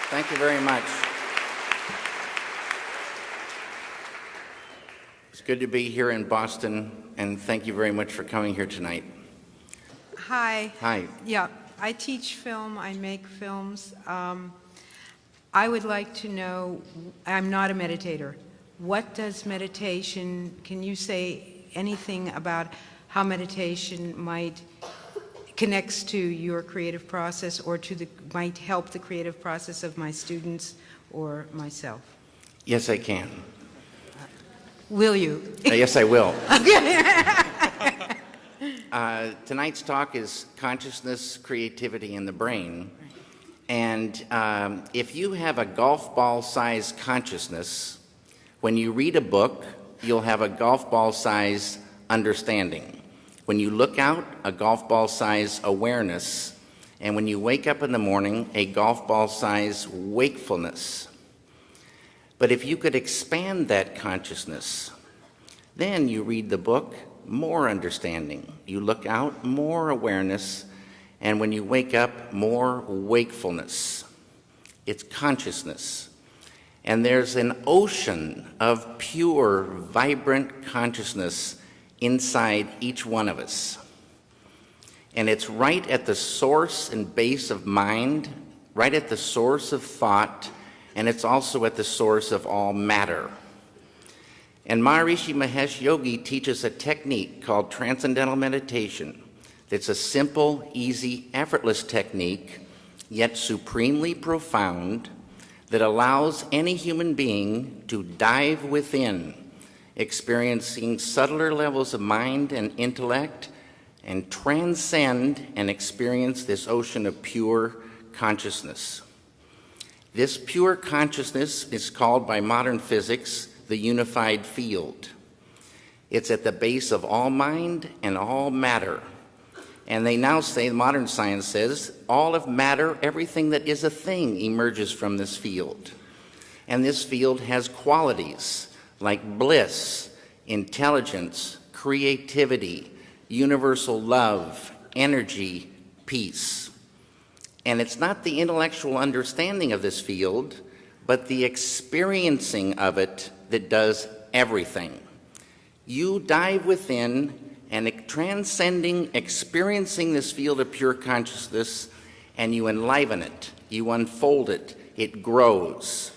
Thank you very much. It's good to be here in Boston, and thank you very much for coming here tonight. Hi. Hi. Yeah, I teach film, I make films. I would like to know, I'm not a meditator. What does meditation, can you say anything about how meditation connects to your creative process or might help the creative process of my students or myself? Yes, I can. Will you? Yes, I will. Tonight's talk is consciousness, creativity, and the brain. And if you have a golf ball-sized consciousness, when you read a book, you'll have a golf ball-sized understanding. When you look out, a golf ball-sized awareness. And when you wake up in the morning, a golf ball-sized wakefulness. But if you could expand that consciousness, then you read the book, more understanding. You look out, more awareness. And when you wake up, more wakefulness. It's consciousness. And there's an ocean of pure, vibrant consciousness inside each one of us. And it's right at the source and base of mind, right at the source of thought, and it's also at the source of all matter. And Maharishi Mahesh Yogi teaches a technique called Transcendental meditation. It's a simple, easy, effortless technique, yet supremely profound, that allows any human being to dive within, experiencing subtler levels of mind and intellect, and transcend and experience this ocean of pure consciousness. This pure consciousness is called by modern physics the unified field. It's at the base of all mind and all matter. And they now say, modern science says, all of matter, everything that is a thing, emerges from this field. And this field has qualities like bliss, intelligence, creativity, universal love, energy, peace. And it's not the intellectual understanding of this field, but the experiencing of it that does everything. You dive within and transcending, experiencing this field of pure consciousness, and you enliven it, you unfold it, it grows.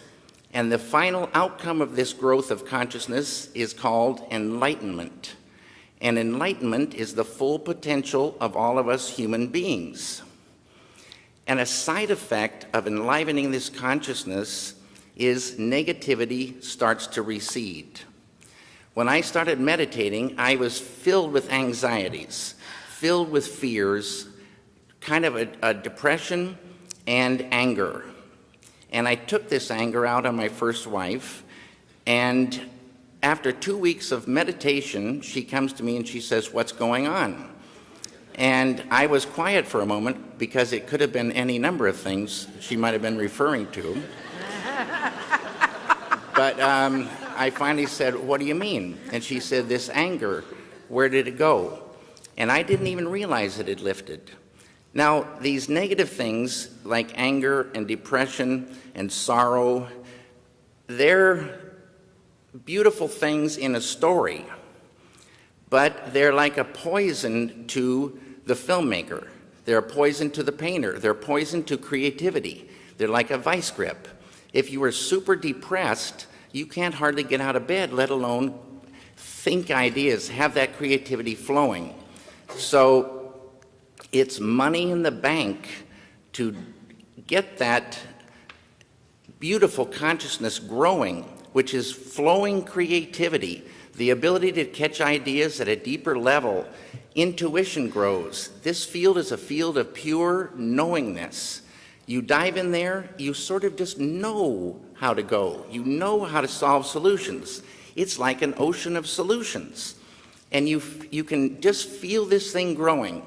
And the final outcome of this growth of consciousness is called enlightenment. And enlightenment is the full potential of all of us human beings. And a side effect of enlivening this consciousness is negativity starts to recede. When I started meditating, I was filled with anxieties, filled with fears, kind of a depression and anger. And I took this anger out on my first wife, and after 2 weeks of meditation, she comes to me and she says, "What's going on?" And I was quiet for a moment because it could have been any number of things she might have been referring to. But I finally said, "What do you mean?" And she said, "This anger, where did it go?" And I didn't even realize it had lifted. Now, these negative things like anger and depression and sorrow, they're beautiful things in a story, but they're like a poison to the filmmaker. They're a poison to the painter. They're poison to creativity. They're like a vice grip. If you are super depressed, you can't hardly get out of bed, let alone think ideas, have that creativity flowing. So it's money in the bank to get that beautiful consciousness growing, which is flowing creativity, the ability to catch ideas at a deeper level. Intuition grows. This field is a field of pure knowingness. You dive in there, you sort of just know how to go. You know how to solve solutions. It's like an ocean of solutions. And you can just feel this thing growing.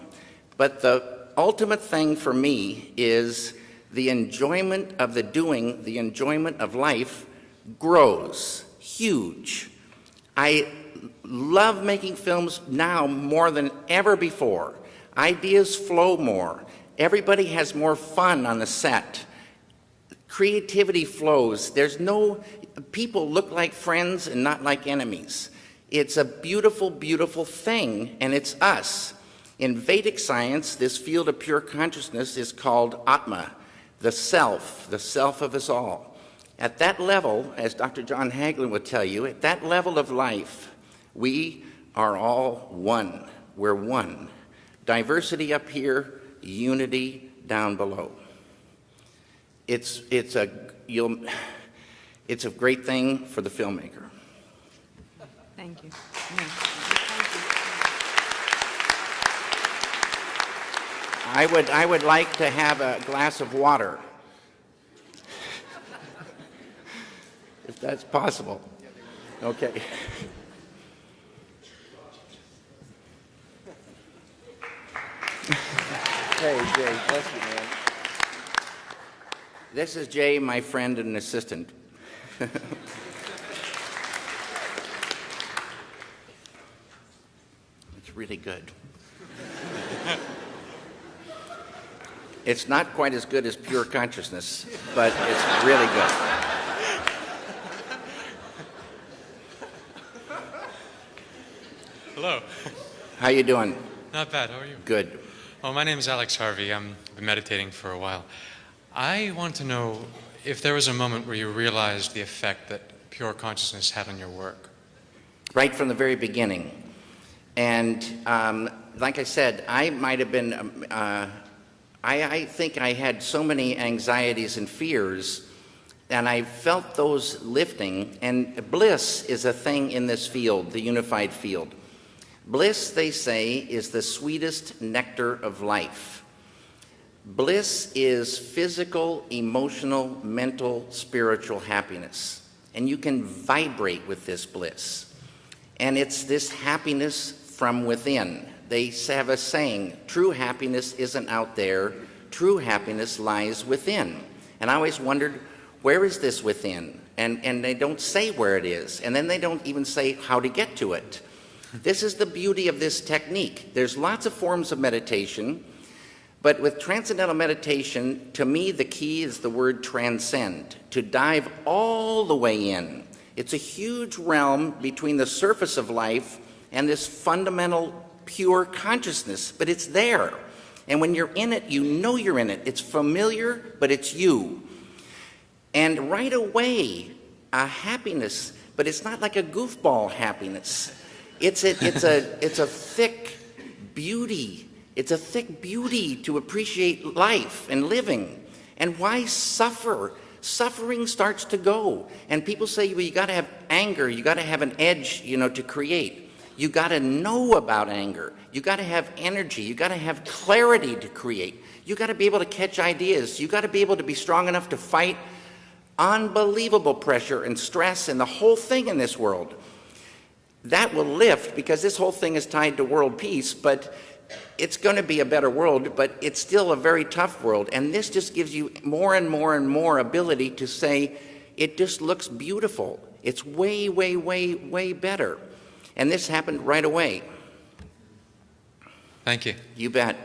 But the ultimate thing for me is the enjoyment of the doing, the enjoyment of life grows huge. I love making films now more than ever before. Ideas flow more. Everybody has more fun on the set. Creativity flows. There's no, people look like friends and not like enemies. It's a beautiful, beautiful thing, and it's us. In Vedic science, this field of pure consciousness is called Atma, the self of us all. At that level, as Dr. John Hagelin would tell you, at that level of life, we are all one. We're one. Diversity up here, unity down below. It's a great thing for the filmmaker. Thank you. Yeah. I would like to have a glass of water, if that's possible. Okay. Hey, Jay, bless you, man. This is Jay, my friend and assistant. It's really good. It's not quite as good as pure consciousness, but it's really good. Hello. How you doing? Not bad. How are you? Good. Well, my name is Alex Harvey. I've been meditating for a while. I want to know if there was a moment where you realized the effect that pure consciousness had on your work. Right from the very beginning. And like I said, I might have been, I think I had so many anxieties and fears, and I felt those lifting. And bliss is a thing in this field, the unified field. Bliss, they say, is the sweetest nectar of life. Bliss is physical, emotional, mental, spiritual happiness. And you can vibrate with this bliss. And it's this happiness from within. They have a saying, true happiness isn't out there, true happiness lies within. And I always wondered, where is this within? And they don't say where it is, and then they don't even say how to get to it. This is the beauty of this technique. There's lots of forms of meditation, but with transcendental meditation, to me the key is the word transcend, to dive all the way in. It's a huge realm between the surface of life and this fundamental pure consciousness, but it's there. And when you're in it, you know you're in it. It's familiar, but it's you. And right away, a happiness, but it's not like a goofball happiness. It's a thick beauty. It's a thick beauty to appreciate life and living. And why suffer? Suffering starts to go. And people say, well, you got to have anger. You got to have an edge, to create. You got to know about anger. You got to have energy. You got to have clarity to create. You got to be able to catch ideas. You got to be able to be strong enough to fight unbelievable pressure and stress and the whole thing in this world. That will lift, because this whole thing is tied to world peace, but it's going to be a better world, but it's still a very tough world. And this just gives you more and more and more ability to say, it just looks beautiful. It's way, way, way, way better. And this happened right away. Thank you. You bet.